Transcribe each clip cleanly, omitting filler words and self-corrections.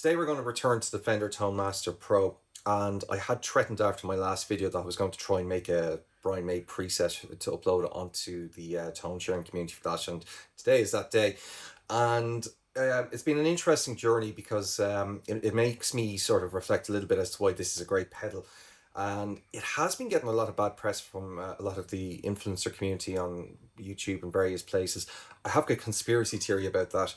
Today we're going to return to the Fender Master Pro, and I had threatened after my last video that I was going to try and make a Brian May preset to upload it onto the tone sharing community for that, and today is that day. And it's been an interesting journey because it makes me sort of reflect a little bit as to why this is a great pedal. And it has been getting a lot of bad press from a lot of the influencer community on YouTube and various places. I have got a conspiracy theory about that.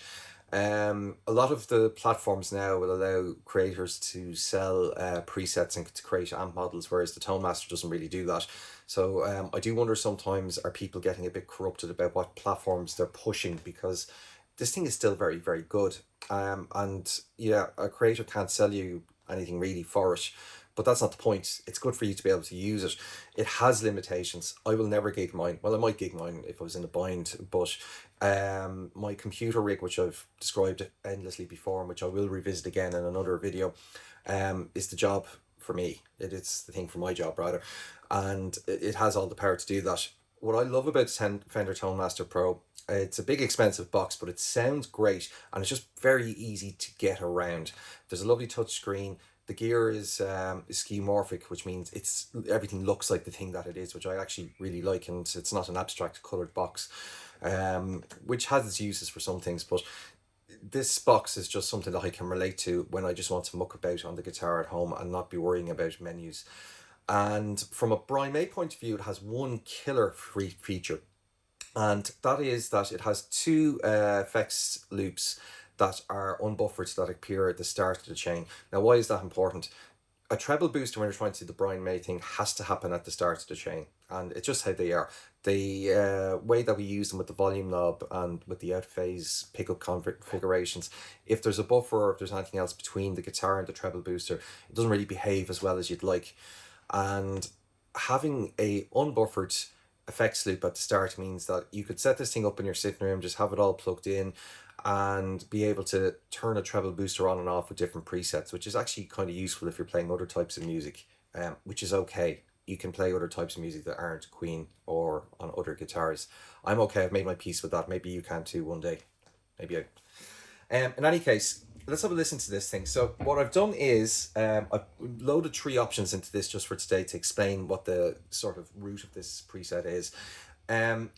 A lot of the platforms now will allow creators to sell presets and to create amp models, whereas the Tone Master doesn't really do that. So I do wonder sometimes, are people getting a bit corrupted about what platforms they're pushing, because this thing is still very, very good. And yeah, a creator can't sell you anything really for it. But that's not the point. It's good for you to be able to use it. It has limitations. I will never gig mine. Well, I might gig mine if I was in a bind, but my computer rig, which I've described endlessly before and which I will revisit again in another video, is the job for me. It's the thing for my job, rather. And it has all the power to do that. What I love about Fender Tone Master Pro, it's a big expensive box, but it sounds great and it's just very easy to get around. There's a lovely touch screen. The gear is skeuomorphic, which means everything looks like the thing that it is, which I actually really like, and it's not an abstract coloured box, which has its uses for some things, but this box is just something that I can relate to when I just want to muck about on the guitar at home and not be worrying about menus. And from a Brian May point of view, it has one killer free feature, and that is that it has two effects loops that are unbuffered that appear at the start of the chain. Now, why is that important? A treble booster, when you're trying to do the Brian May thing, has to happen at the start of the chain, and it's just how they are. The way that we use them with the volume knob and with the out phase pickup configurations, if there's a buffer or if there's anything else between the guitar and the treble booster, it doesn't really behave as well as you'd like. And having a unbuffered effects loop at the start means that you could set this thing up in your sitting room, just have it all plugged in, and be able to turn a treble booster on and off with different presets, which is actually kind of useful if you're playing other types of music, which is okay. You can play other types of music that aren't Queen or on other guitars. I'm okay. I've made my peace with that. Maybe you can too one day. Maybe I. In any case, let's have a listen to this thing. So what I've done is I've loaded three options into this just for today to explain what the sort of root of this preset is.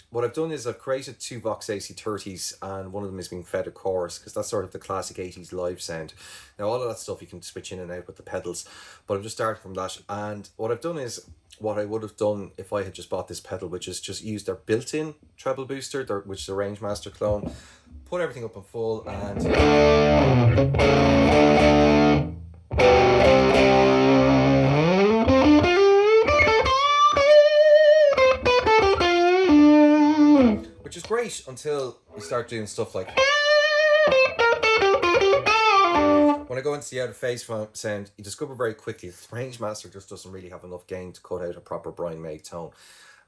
What I've done is I've created two Vox AC30s, and one of them is being fed a chorus because that's sort of the classic 80s live sound. Now, all of that stuff you can switch in and out with the pedals, but I'm just starting from that. And what I've done is what I would have done if I had just bought this pedal, which is just use their built-in treble booster, which is a Rangemaster clone, put everything up on full, and which is great until you start doing stuff like when I go into the out of phase sound, you discover very quickly that the Rangemaster just doesn't really have enough gain to cut out a proper Brian May tone.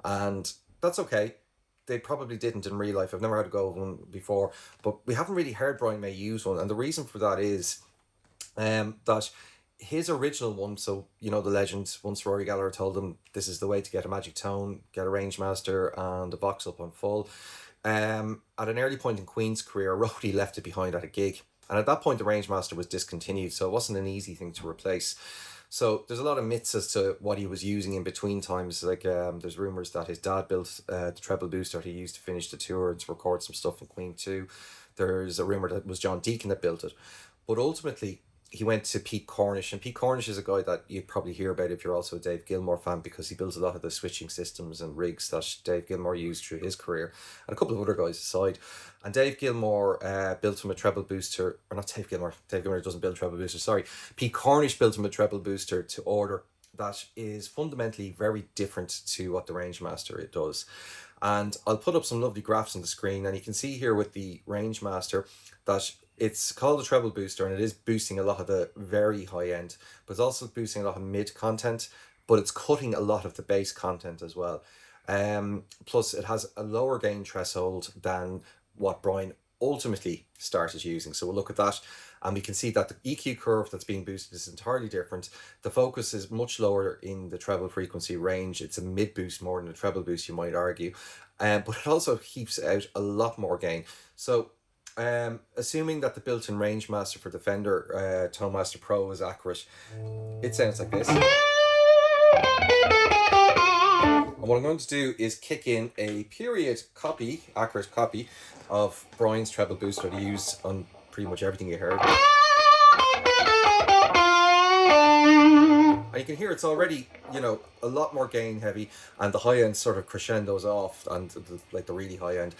And that's okay. They probably didn't in real life. I've never had to go with one before, but we haven't really heard Brian May use one. And the reason for that is that his original one, so you know the legend, once Rory Gallagher told him this is the way to get a magic tone, get a Rangemaster and a box up on full. At an early point in Queen's career, Rory left it behind at a gig, and at that point the Rangemaster was discontinued, so it wasn't an easy thing to replace. So there's a lot of myths as to what he was using in between times. Like there's rumours that his dad built the treble booster he used to finish the tour and to record some stuff in Queen 2. There's a rumour that it was John Deacon that built it. But ultimately, he went to Pete Cornish, and Pete Cornish is a guy that you'd probably hear about if you're also a Dave Gilmour fan, because he builds a lot of the switching systems and rigs that Dave Gilmour used through his career, and a couple of other guys aside. And Dave Gilmour built him a treble booster, or not Dave Gilmour. Dave Gilmour doesn't build treble boosters. Sorry, Pete Cornish built him a treble booster to order that is fundamentally very different to what the Rangemaster it does. And I'll put up some lovely graphs on the screen, and you can see here with the Rangemaster that it's called a treble booster, and it is boosting a lot of the very high end, but it's also boosting a lot of mid content, but it's cutting a lot of the bass content as well. Plus it has a lower gain threshold than what Brian ultimately started using. So we'll look at that, and we can see that the EQ curve that's being boosted is entirely different. The focus is much lower in the treble frequency range. It's a mid boost more than a treble boost, you might argue, but it also keeps out a lot more gain. So Assuming that the built-in Rangemaster for the Fender Tonemaster Pro is accurate, it sounds like this. And what I'm going to do is kick in a period copy, accurate copy, of Brian's treble booster that I use on pretty much everything you heard. And you can hear it's already, you know, a lot more gain heavy, and the high end sort of crescendos off, and like the really high end,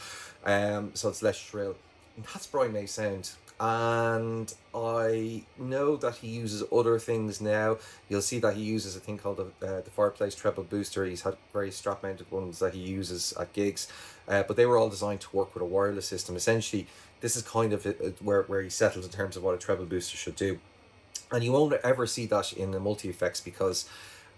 so it's less shrill. And that's Brian May's sound. And I know that he uses other things now. You'll see that he uses a thing called the Fireplace treble booster. He's had very strap mounted ones that he uses at gigs, but they were all designed to work with a wireless system. Essentially, this is kind of where he settled in terms of what a treble booster should do. And you won't ever see that in the multi-effects because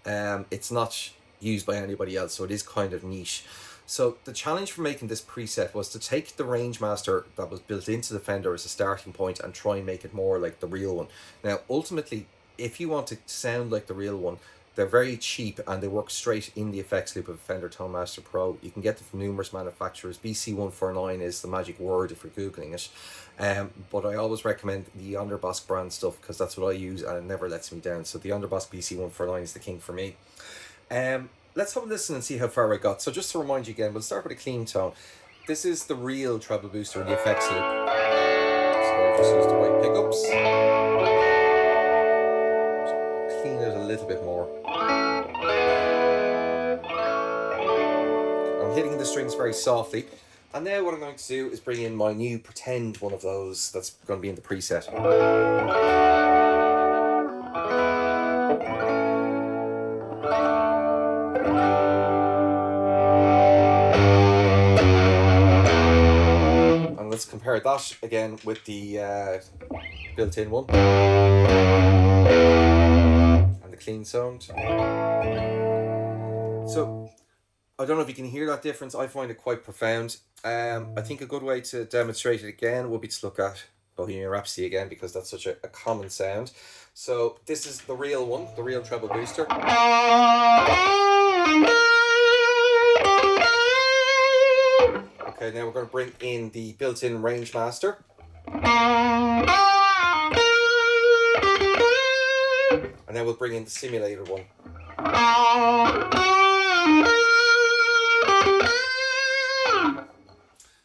it's not used by anybody else, so it is kind of niche. So the challenge for making this preset was to take the Rangemaster that was built into the Fender as a starting point and try and make it more like the real one. Now, ultimately, if you want to sound like the real one, they're very cheap and they work straight in the effects loop of a Fender Tonemaster Pro. You can get them from numerous manufacturers. BC149 is the magic word if you're Googling it. But I always recommend the Underboss brand stuff because that's what I use and it never lets me down. So the Underboss BC149 is the king for me. Let's have a listen and see how far I got. So just to remind you again, we'll start with a clean tone. This is the real treble booster in the effects loop. So I just use the right pickups. Clean it a little bit more. I'm hitting the strings very softly. And now what I'm going to do is bring in my new pretend one of those that's going to be in the preset. And let's compare that again with the built-in one. And the clean sound. So I don't know if you can hear that difference. I find it quite profound. I think a good way to demonstrate it again would be to look at Bohemian Rhapsody again because that's such a common sound. So this is the real one, the real treble booster. Okay, now we're going to bring in the built-in Rangemaster. And then we'll bring in the simulated one.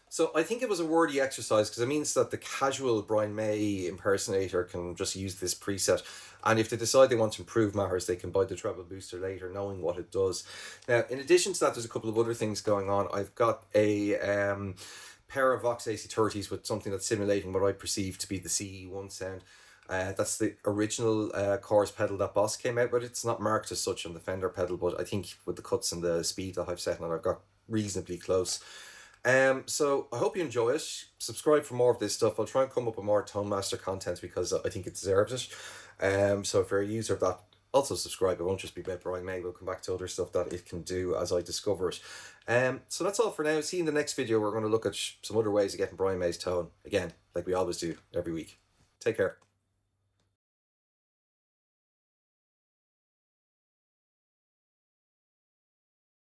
So I think it was a wordy exercise because it means that the casual Brian May impersonator can just use this preset. And if they decide they want to improve matters, they can buy the treble booster later, knowing what it does. Now, in addition to that, there's a couple of other things going on. I've got a pair of Vox AC30s with something that's simulating what I perceive to be the CE1 sound. That's the original chorus pedal that Boss came out with. It's not marked as such on the Fender pedal, but I think with the cuts and the speed that I've set on it, I've got reasonably close. So I hope you enjoy it. Subscribe for more of this stuff. I'll try and come up with more Tonemaster content because I think it deserves it. So if you're a user of that, also subscribe. It won't just be about Brian May. We'll come back to other stuff that it can do as I discover it. So that's all for now. See you in the next video. We're going to look at some other ways of getting Brian May's tone. Again, like we always do every week. Take care.